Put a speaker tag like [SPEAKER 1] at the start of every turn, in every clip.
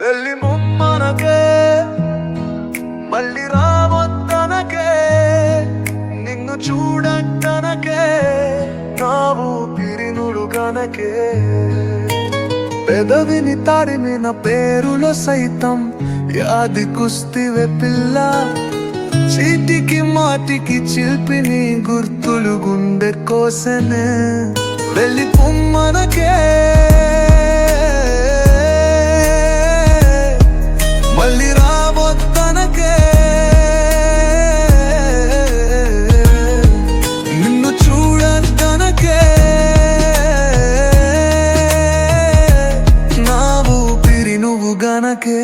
[SPEAKER 1] వెళ్ళి ముమ్మనకే మళ్ళీ రావద్దనకే నిన్ను చూడట్టనకే నా ఊపిరినుడు గనకే పెదవిని తారిమిన పేరులో సైతం యాది కుస్తివే పిల్ల చీటికి మాటికి చిల్పిని గుర్తులు గుండె కోసనే వెళ్ళి పొమ్మనకే మళ్ళీ రావద్దనకే నిన్ను చూడద్దనకే నా ఊపిరి నువ్వు గనకే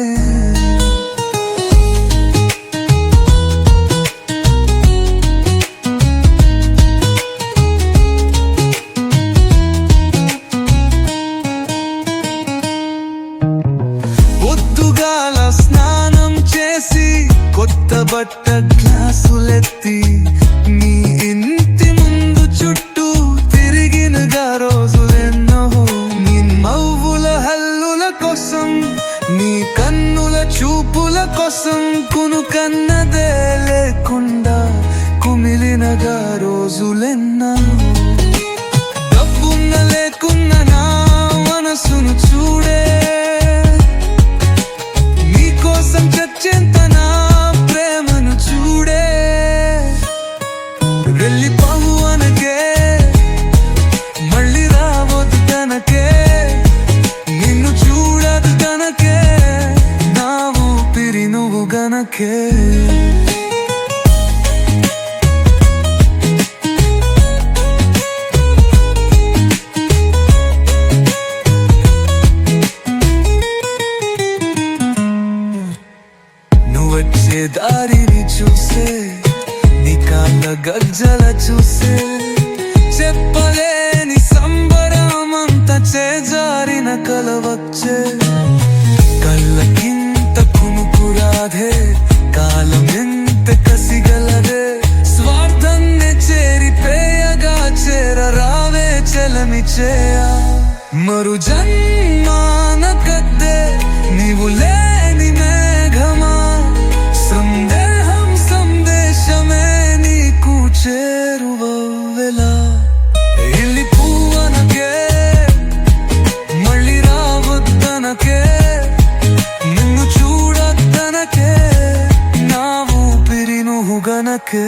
[SPEAKER 1] స్నానం చేసి కొత్త బట్ట గ్లాసులెత్తి నీ ఇంటి ముందు చుట్టూ తిరిగినగా రోజులెన్నో నీ నవ్వుల హల్లుల కోసం నీ కన్నుల చూపుల కోసం కునుకన్నదే లేకుండా కుమిలినగా రోజులెన్నో డబ్బున్న లేకున్న నా మనసును చూడే చచ్చేంత నా ప్రేమను చూడే వెళ్ళి పహువనకే మళ్ళీ రావద్దు తనకే నిన్ను చూడదు తనకే నా ఊపిరి నువ్వు గనకే వచ్చే దారిని చూసే నీ కాళ్ళ గజ్జల చూసే చెప్పలేని సంబరమంత చేజారిన కలవచ్చే కళ్ళకింత కునుకురాధే కాలం ఎంత కసిగలదే స్వార్థన్నే చేరిపేయగా చేరరావే చలమి చేయ మరు జన్మాన కద్దే నీవు లేని మేఘమా సందేశమే నీకు చేరువెలా ఇల్లి పువ్వనకే మళ్ళీ రావద్దనకే నిన్ను చూడద్దనకే నా ఊపిరి నువ్వు గనకే